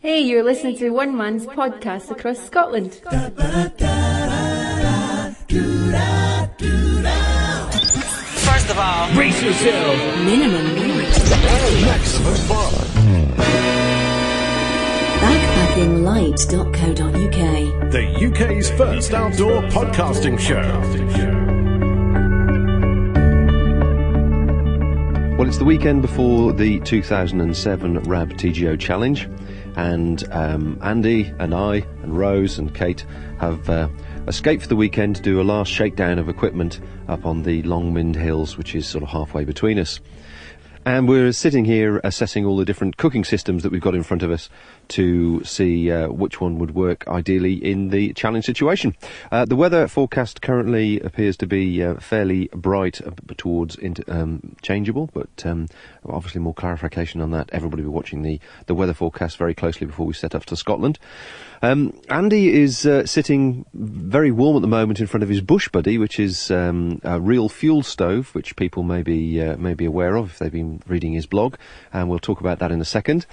Hey, you're listening to One Man's podcast across Scotland. First of all, brace yourself. Minimum noise. Maximum fun. Backpackinglight.co.uk. The UK's first outdoor podcasting show. Well, it's the weekend before the 2007 Rab TGO Challenge, and Andy and I and Rose and Kate have escaped for the weekend to do a last shakedown of equipment up on the Longmynd Hills, which is sort of halfway between us. And we're sitting here assessing all the different cooking systems that we've got in front of us to see which one would work ideally in the challenge situation. The weather forecast currently appears to be fairly bright towards changeable, but obviously more clarification on that. Everybody will be watching the weather forecast very closely before we set off to Scotland. Andy is sitting very warm at the moment in front of his Bush Buddy, which is a real fuel stove, which people may be aware of if they've been reading his blog, and we'll talk about that in a second.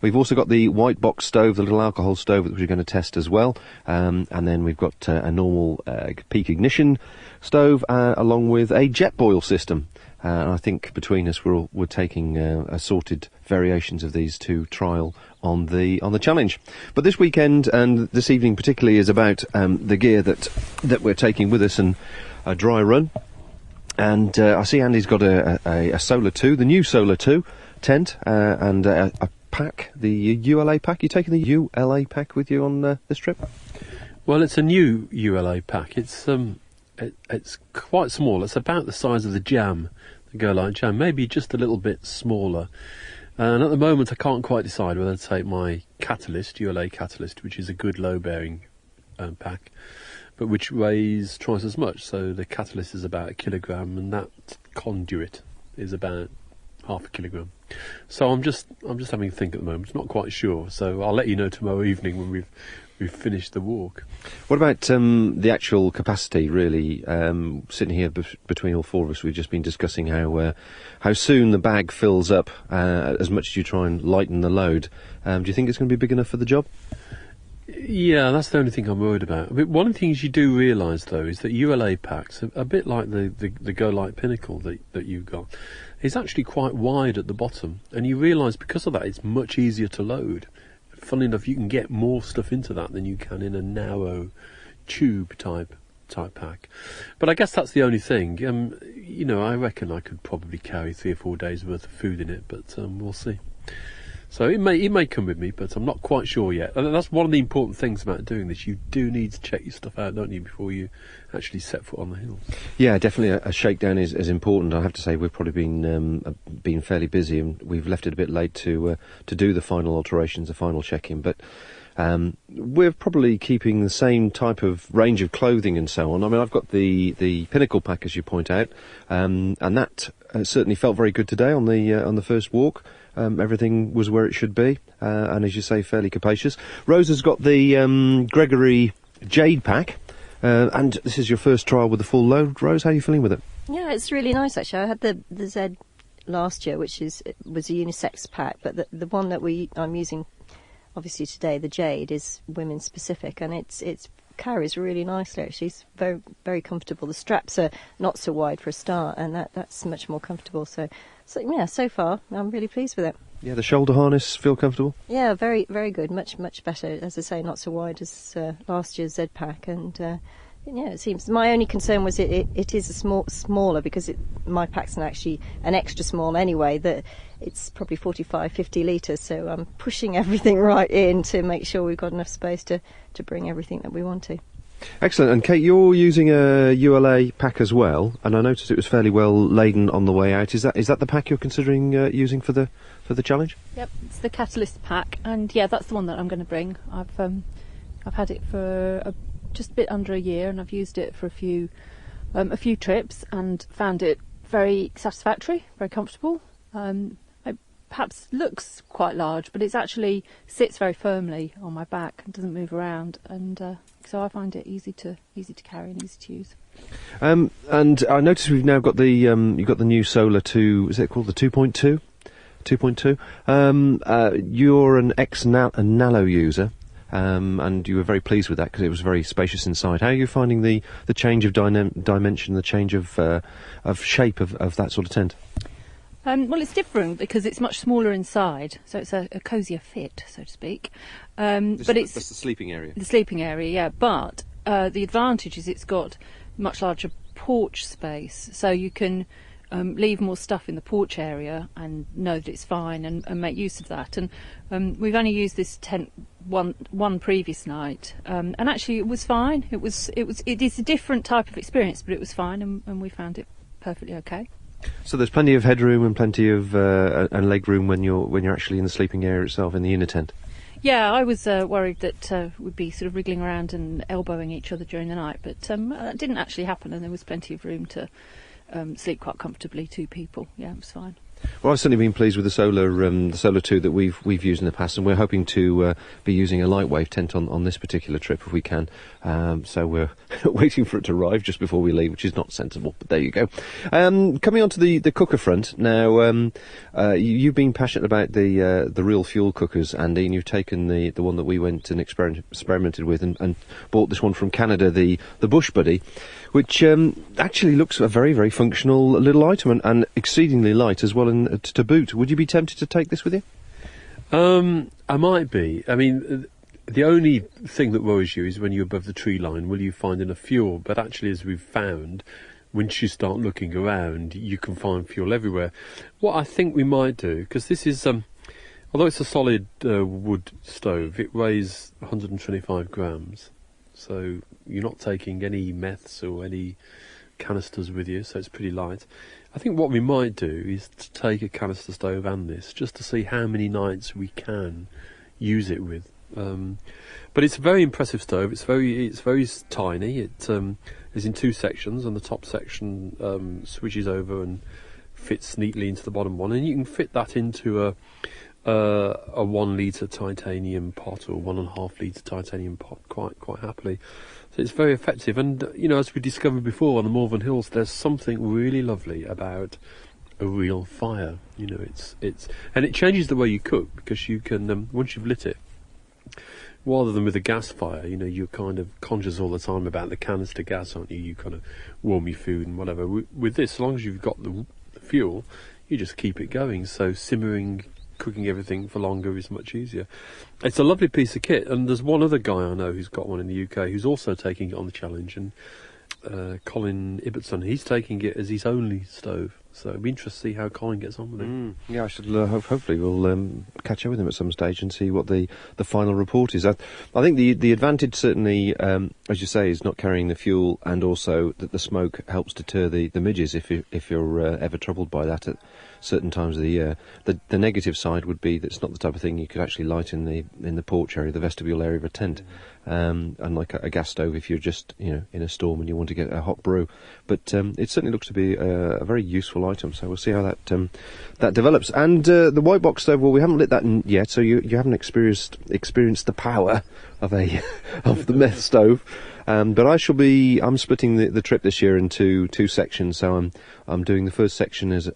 We've also got the white box stove, the little alcohol stove that we're going to test as well, and then we've got a normal peak ignition stove along with a jet boil system. And I think between us we're taking assorted variations of these to trial on the challenge. But this weekend and this evening particularly is about the gear that we're taking with us and a dry run. And I see Andy's got a Solar 2, the new Solar 2 tent, and a pack, the ULA pack. You taking the ULA pack with you on this trip? Well, it's a new ULA pack. It's quite small. It's about the size of the Jam, the Go Light Jam, maybe just a little bit smaller. And at the moment, I can't quite decide whether to take my Catalyst, ULA Catalyst, which is a good low-bearing pack, but which weighs twice as much. So the Catalyst is about 1 kilogram, and that Conduit is about half a kilogram. So I'm just having to think at the moment. Not quite sure. So I'll let you know tomorrow evening when we've finished the walk. What about the actual capacity, really? Sitting here between all four of us, we've just been discussing how soon the bag fills up as much as you try and lighten the load. Do you think it's going to be big enough for the job? Yeah, that's the only thing I'm worried about. One of the things you do realise, though, is that ULA packs, a bit like the Go Light Pinnacle that you've got, is actually quite wide at the bottom. And you realise because of that, it's much easier to load. Funnily enough, you can get more stuff into that than you can in a narrow tube type pack. But I guess that's the only thing. I reckon I could probably carry 3 or 4 days worth of food in it, but we'll see. So it may come with me, but I'm not quite sure yet. And that's one of the important things about doing this. You do need to check your stuff out, don't you, before you actually set foot on the hills. Yeah, definitely a shakedown is important. I have to say we've probably been fairly busy, and we've left it a bit late to do the final alterations, the final check-in. But we're probably keeping the same type of range of clothing and so on. I mean, I've got the Pinnacle pack, as you point out, and that certainly felt very good today on the first walk. Everything was where it should be, and as you say, fairly capacious. Rose has got the Gregory Jade pack, and this is your first trial with the full load. Rose, how are you feeling with it? Yeah, it's really nice actually. I had the Z last year, which was a unisex pack, but the one that I'm using obviously today, the Jade, is women specific, and it's carries really nicely actually. It's very, very comfortable. The straps are not so wide for a start, and that's much more comfortable. So yeah, so far I'm really pleased with it. Yeah, the shoulder harness feel comfortable? Yeah, very, very good. Much better, as I say, not so wide as last year's Z pack, and yeah, it seems. My only concern was it is smaller because my pack's actually an extra small anyway. That it's probably 45-50 litres, so I'm pushing everything right in to make sure we've got enough space to bring everything that we want to. Excellent. And Kate, you're using a ULA pack as well, and I noticed it was fairly well laden on the way out. Is that the pack you're considering using for the challenge? Yep, it's the Catalyst pack, and yeah, that's the one that I'm going to bring. I've had it for just a bit under a year, and I've used it for a few trips and found it very satisfactory, very comfortable. It perhaps looks quite large, but it actually sits very firmly on my back and doesn't move around, and so I find it easy to carry and easy to use. And I noticed we've now got you've got the new Solar 2. Is it called the 2.2 2.2. You're an ex-Nalo user. And you were very pleased with that because it was very spacious inside. How are you finding the change of dimension, the change of shape of that sort of tent? Well, it's different because it's much smaller inside, so it's a cosier fit, so to speak. But it's that's the sleeping area. The sleeping area, yeah. But the advantage is it's got much larger porch space, so you can leave more stuff in the porch area and know that it's fine and make use of that. And we've only used this tent one previous night, and actually it was fine. It is a different type of experience, but it was fine, and we found it perfectly okay. So there's plenty of headroom and plenty of and leg room when you're actually in the sleeping area itself, in the inner tent. Yeah, I was worried that we'd be sort of wriggling around and elbowing each other during the night, but that didn't actually happen, and there was plenty of room to sleep quite comfortably, 2 people. Yeah, it was fine. Well, I've certainly been pleased with the Solar 2 that we've used in the past, and we're hoping to be using a lightweight tent on this particular trip if we can. So we're waiting for it to arrive just before we leave, which is not sensible, but there you go. Coming on to the cooker front now, you've been passionate about the real fuel cookers, Andy, and you've taken the one that we went and experimented with and bought this one from Canada, the Bush Buddy, which actually looks a very, very functional little item and exceedingly light as well to boot. Would you be tempted to take this with you? I might be. I mean, the only thing that worries you is when you're above the tree line, will you find enough fuel? But actually, as we've found, once you start looking around, you can find fuel everywhere. What I think we might do, because this is, although it's a solid wood stove, it weighs 125 grams. So you're not taking any meths or any canisters with you, so it's pretty light. I think what we might do is to take a canister stove and this, just to see how many nights we can use it with. But it's a very impressive stove. It's very tiny. It is in 2 sections, and the top section switches over and fits neatly into the bottom one, and you can fit that into a 1 litre titanium pot or 1.5 litre titanium pot quite happily. So it's very effective, and as we discovered before on the Malvern Hills, there's something really lovely about a real fire. It's and it changes the way you cook, because you can once you've lit it, rather than with a gas fire, you're kind of conscious all the time about the canister gas, aren't you? You kind of warm your food and whatever. With this, as long as you've got the fuel, you just keep it going. So simmering, cooking everything for longer is much easier. It's a lovely piece of kit, and there's one other guy I know who's got one in the UK who's also taking it on the challenge, and Colin Ibbotson, he's taking it as his only stove. So it'd be interesting to see how Colin gets on with it. Yeah, I should hopefully we'll catch up with him at some stage and see what the final report is. I think the advantage certainly, as you say, is not carrying the fuel, and also that the smoke helps deter the midges if you're ever troubled by that at certain times of the year. The negative side would be that it's not the type of thing you could actually light in the porch area, the vestibule area of a tent, unlike a gas stove if you're just in a storm and you want to get a hot brew. But it certainly looks to be a very useful item, so we'll see how that develops. And the white box stove, well, we haven't lit that yet, so you haven't experienced the power of the meth stove. But I'm splitting the trip this year into 2 sections. So I'm doing the first section as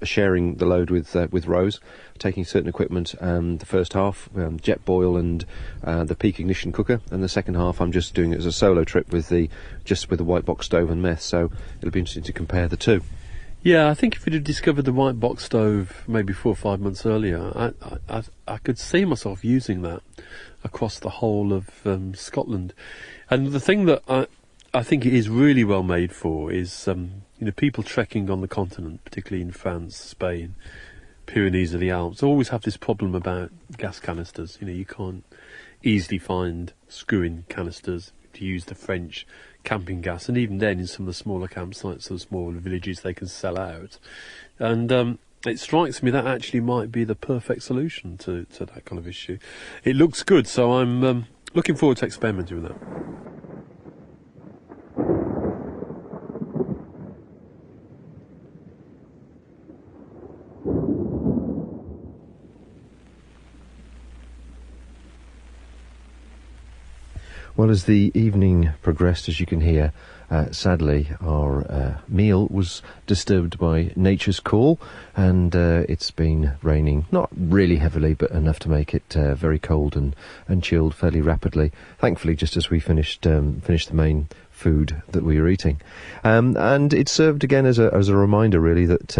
sharing the load with Rose, taking certain equipment. The first half, jet boil and the peak ignition cooker, and the second half I'm just doing it as a solo trip with the white box stove and meth. So it'll be interesting to compare the two. Yeah, I think if we'd have discovered the white box stove maybe 4 or 5 months earlier, I could see myself using that across the whole of Scotland. And the thing that I think it is really well made for is people trekking on the continent, particularly in France, Spain, Pyrenees or the Alps, always have this problem about gas canisters. You can't easily find screw-in canisters to use the French camping gas, and even then in some of the smaller campsites or smaller villages they can sell out. And it strikes me that actually might be the perfect solution to that kind of issue. It looks good, so I'm looking forward to experimenting with that. Well, as the evening progressed, as you can hear, sadly, our meal was disturbed by nature's call, and it's been raining, not really heavily, but enough to make it very cold and chilled fairly rapidly. Thankfully, just as we finished the main food that we were eating. And it served again as a reminder, really, that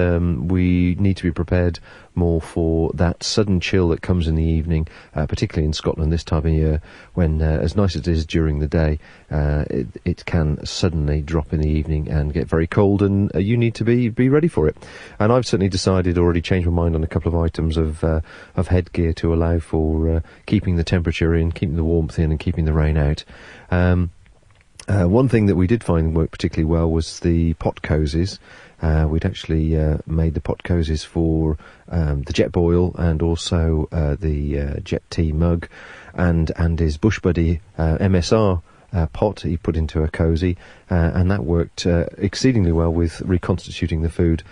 we need to be prepared more for that sudden chill that comes in the evening, particularly in Scotland this time of year, when, as nice as it is during the day, it can suddenly drop in the evening and get very cold, and you need to be ready for it. And I've certainly decided, already changed my mind on a couple of items of headgear to allow for keeping the temperature in, keeping the warmth in, and keeping the rain out. One thing that we did find worked particularly well was the pot cozies. We'd actually made the pot cozies for the jet boil, and also the jet tea mug, and his Bush Buddy MSR pot he put into a cosy, and that worked exceedingly well with reconstituting the food,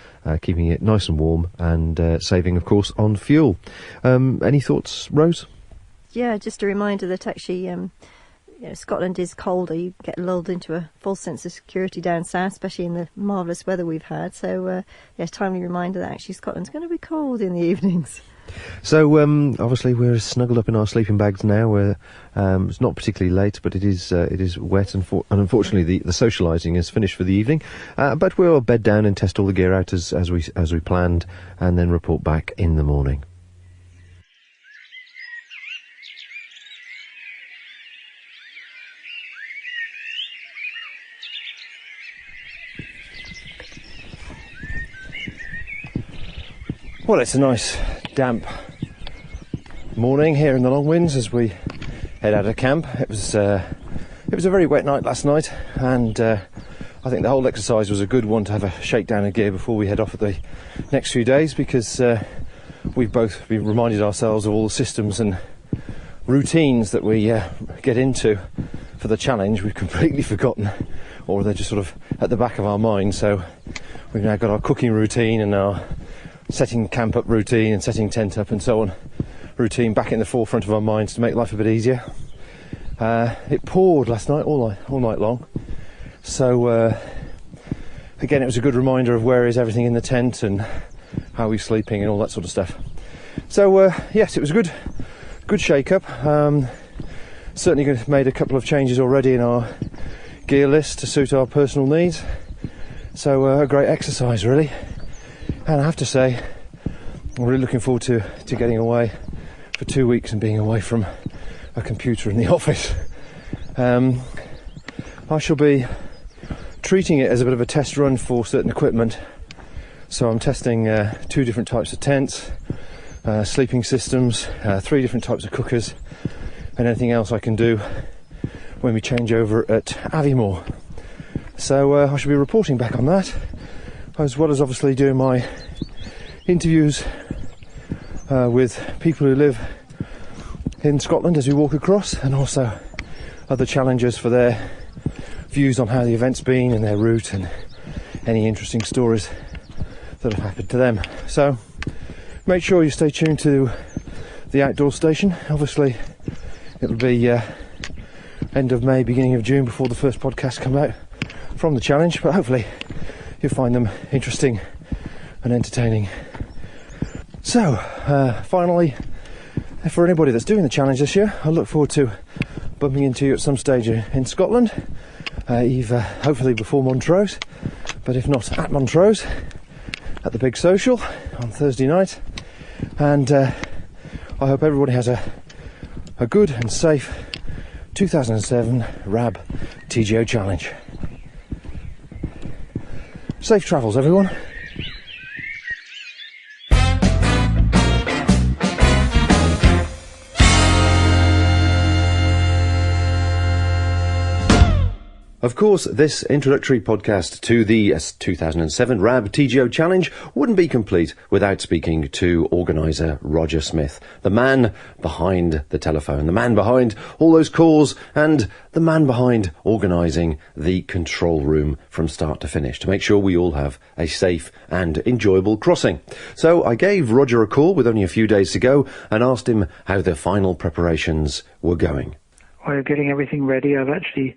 keeping it nice and warm, and saving, of course, on fuel. Any thoughts, Rose? Yeah, just a reminder that actually Scotland is colder. You get lulled into a false sense of security down south, especially in the marvellous weather we've had. So, timely reminder that actually Scotland's going to be cold in the evenings. So, obviously we're snuggled up in our sleeping bags now. It's not particularly late, but it is wet, and unfortunately the socialising is finished for the evening. But we'll bed down and test all the gear out as we planned, and then report back in the morning. Well, it's a nice damp morning here in the Longwinds as we head out of camp. It was a very wet night last night, and I think the whole exercise was a good one to have a shakedown of gear before we head off for the next few days, because we've both been reminded ourselves of all the systems and routines that we get into for the challenge. We've completely forgotten, or they're just sort of at the back of our mind. So we've now got our cooking routine and our setting camp up routine and setting tent up and so on routine back in the forefront of our minds to make life a bit easier. It poured last night all night long, so again it was a good reminder of where is everything in the tent and how we're sleeping and all that sort of stuff. So yes, it was a good shake up. Certainly made a couple of changes already in our gear list to suit our personal needs, so a great exercise really. And I have to say, I'm really looking forward to getting away for 2 weeks and being away from a computer in the office. I shall be treating it as a bit of a test run for certain equipment. So I'm testing 2 different types of tents, sleeping systems, 3 different types of cookers, and anything else I can do when we change over at Aviemore. So I shall be reporting back on that, as well as obviously doing my interviews with people who live in Scotland as we walk across, and also other challengers for their views on how the event's been and their route and any interesting stories that have happened to them. So make sure you stay tuned to the outdoor station. Obviously it'll be end of May, beginning of June before the first podcast come out from the challenge, but hopefully you'll find them interesting and entertaining. So, finally, for anybody that's doing the challenge this year, I look forward to bumping into you at some stage in Scotland, either hopefully before Montrose, but if not at Montrose, at the big social on Thursday night. And I hope everybody has a good and safe 2007 Rab TGO Challenge. Safe travels, everyone. Of course, this introductory podcast to the 2007 Rab TGO Challenge wouldn't be complete without speaking to organiser Roger Smith, the man behind the telephone, the man behind all those calls, and the man behind organising the control room from start to finish to make sure we all have a safe and enjoyable crossing. So I gave Roger a call with only a few days to go and asked him how the final preparations were going. We're getting everything ready. I've actually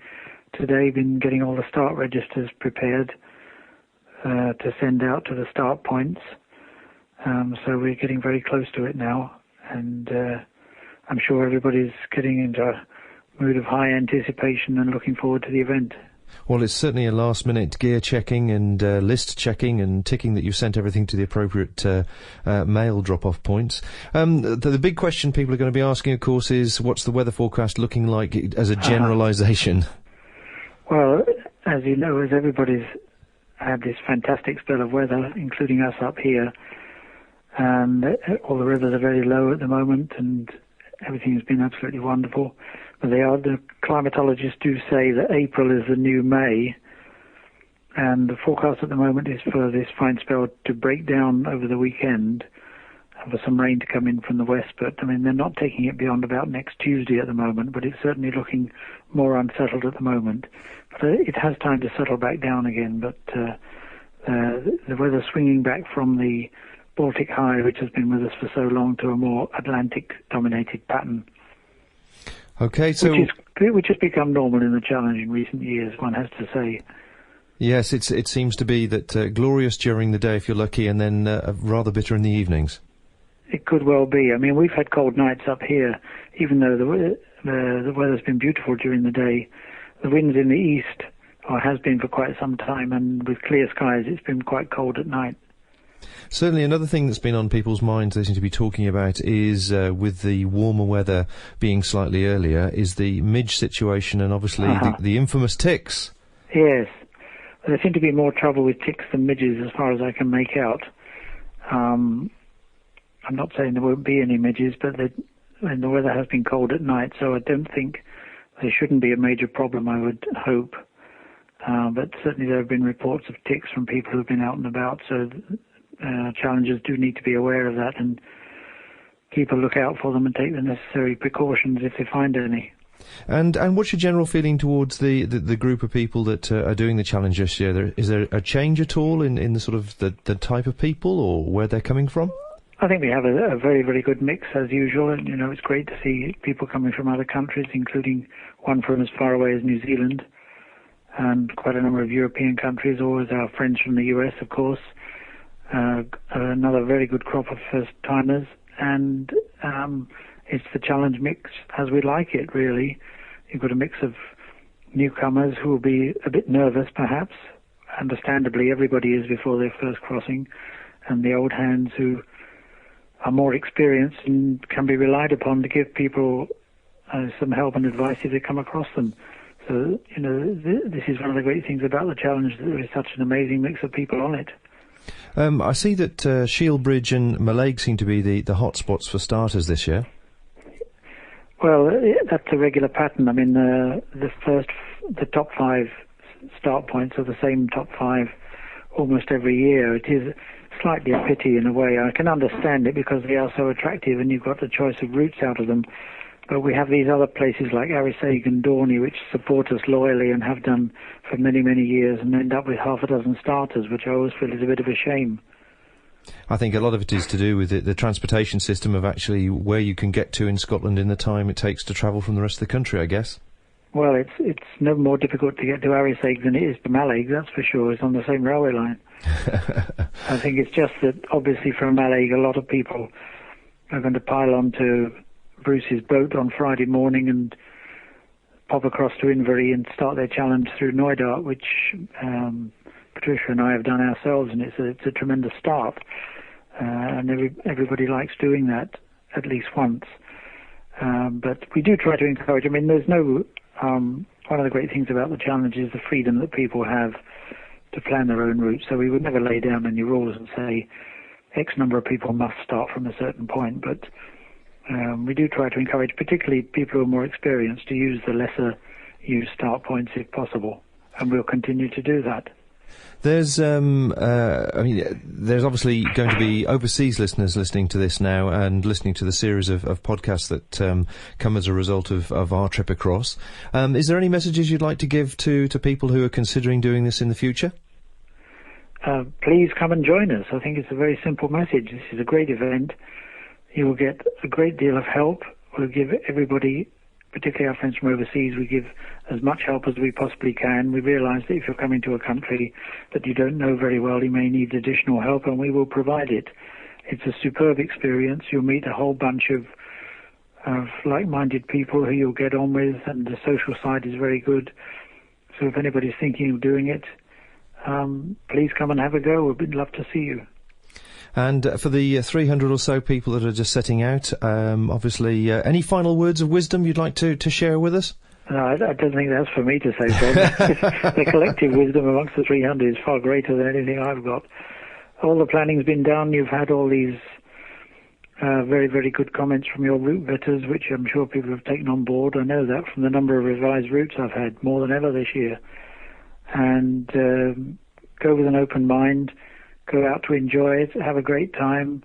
today been getting all the start registers prepared to send out to the start points. So we're getting very close to it now, and I'm sure everybody's getting into a mood of high anticipation and looking forward to the event. Well, it's certainly a last-minute gear checking and list checking and ticking that you've sent everything to the appropriate mail drop-off points. The big question people are going to be asking, of course, is what's the weather forecast looking like as a generalisation? Well, as you know, as everybody's had this fantastic spell of weather, including us up here, and all the rivers are very low at the moment, and everything has been absolutely wonderful. But the climatologists do say that April is the new May, and the forecast at the moment is for this fine spell to break down over the weekend, and for some rain to come in from the west. But I mean, they're not taking it beyond about next Tuesday at the moment, but it's certainly looking more unsettled at the moment. But it has time to settle back down again. But the weather swinging back from the Baltic High, which has been with us for so long, to a more Atlantic-dominated pattern. Okay, so which has become normal in the challenge in recent years, one has to say. Yes, it seems to be that glorious during the day if you're lucky, and then rather bitter in the evenings. It could well be. I mean, we've had cold nights up here, even though the weather's been beautiful during the day. The wind's in the east, or has been for quite some time, and with clear skies, it's been quite cold at night. Certainly another thing that's been on people's minds they seem to be talking about is, with the warmer weather being slightly earlier, is the midge situation and obviously the infamous ticks. Yes. There seem to be more trouble with ticks than midges as far as I can make out. I'm not saying there won't be any midges, but and the weather has been cold at night, so I don't think there shouldn't be a major problem, I would hope. But certainly there have been reports of ticks from people who've been out and about, so challengers do need to be aware of that and keep a lookout for them and take the necessary precautions if they find any. And what's your general feeling towards the group of people that are doing the challenge this year? Is there a change at all in the sort of the type of people or where they're coming from? I think we have a very, very good mix as usual, and you know, it's great to see people coming from other countries, including one from as far away as New Zealand, and quite a number of European countries, always our friends from the US, of course. Another very good crop of first-timers, and it's the challenge mix as we like it, really. You've got a mix of newcomers who will be a bit nervous, perhaps. Understandably, everybody is before their first crossing, and the old hands who are more experienced and can be relied upon to give people some help and advice if they come across them. So, you know, this is one of the great things about the challenge, that there is such an amazing mix of people on it. I see that Shieldbridge and Mallaig seem to be the hot spots for starters this year. Well, that's a regular pattern. I mean, the top 5 start points are the same top 5 almost every year. It is slightly a pity in a way. I can understand it because they are so attractive and you've got the choice of routes out of them. But we have these other places like Arisaig and Dorney which support us loyally and have done for many, many years, and end up with half a dozen starters, which I always feel is a bit of a shame. I think a lot of it is to do with the transportation system of actually where you can get to in Scotland in the time it takes to travel from the rest of the country, I guess. Well, it's no more difficult to get to Arisaig than it is to Mallaig, that's for sure. It's on the same railway line. I think it's just that, obviously, from Mallaig, a lot of people are going to pile onto Bruce's boat on Friday morning and pop across to Inverie and start their challenge through Neudark, which Patricia and I have done ourselves, and it's a tremendous start. And everybody likes doing that at least once. But we do try to encourage. I mean, there's no... one of the great things about the challenge is the freedom that people have to plan their own route. So we would never lay down any rules and say X number of people must start from a certain point. But we do try to encourage, particularly people who are more experienced, to use the lesser used start points if possible. And we'll continue to do that. There's, there's obviously going to be overseas listeners listening to this now and listening to the series of podcasts that come as a result of our trip across. Is there any messages you'd like to give to people who are considering doing this in the future? Please come and join us. I think it's a very simple message. This is a great event. You will get a great deal of help. We'll give everybody particularly our friends from overseas, we give as much help as we possibly can. We realise that if you're coming to a country that you don't know very well, you may need additional help, and we will provide it. It's a superb experience. You'll meet a whole bunch of like-minded people who you'll get on with, and the social side is very good. So if anybody's thinking of doing it, please come and have a go. We'd love to see you. And for the 300 or so people that are just setting out, obviously, any final words of wisdom you'd like to share with us? No, I don't think that's for me to say, Bob. The collective wisdom amongst the 300 is far greater than anything I've got. All the planning's been done. You've had all these very, very good comments from your route vetters, which I'm sure people have taken on board. I know that from the number of revised routes I've had, more than ever this year. And go with an open mind, go out to enjoy it, have a great time.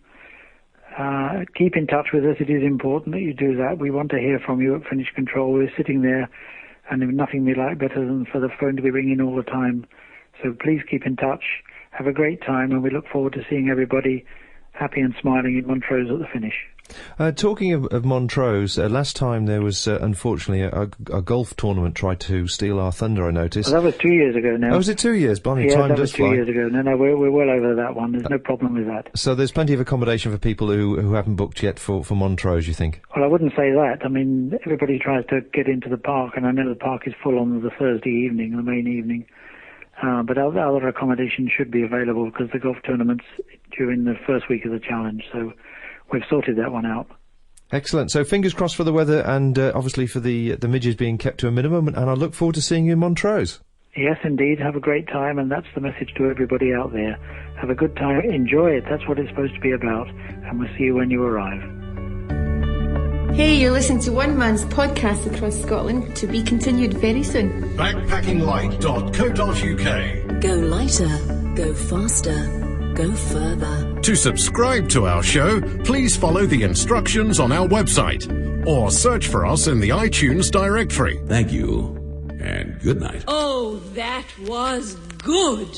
Keep in touch with us. It is important that you do that. We want to hear from you at Finish Control. We're sitting there, and nothing we like better than for the phone to be ringing all the time. So please keep in touch. Have a great time, and we look forward to seeing everybody happy and smiling in Montrose at the finish. Talking of Montrose, last time there was, unfortunately, a golf tournament tried to steal our thunder, I noticed. Well, that was 2 years ago now. Oh, was it 2 years? Blimey, yeah, time that does was 2 fly. years ago. No, we're well over that one. There's no problem with that. So there's plenty of accommodation for people who haven't booked yet for Montrose, you think? Well, I wouldn't say that. I mean, everybody tries to get into the park, and I know the park is full on the Thursday evening, the main evening. But other accommodation should be available because the golf tournament's during the first week of the challenge, so we've sorted that one out. Excellent. So fingers crossed for the weather and obviously for the midges being kept to a minimum, and I look forward to seeing you in Montrose. Yes, indeed. Have a great time, and that's the message to everybody out there. Have a good time. Enjoy it. That's what it's supposed to be about, and we'll see you when you arrive. Hey, you're listening to One Man's podcast across Scotland, to be continued very soon. Backpackinglight.co.uk. Go lighter, go faster, go further. To subscribe to our show, please follow the instructions on our website or search for us in the iTunes directory. Thank you, and good night. Oh, that was good.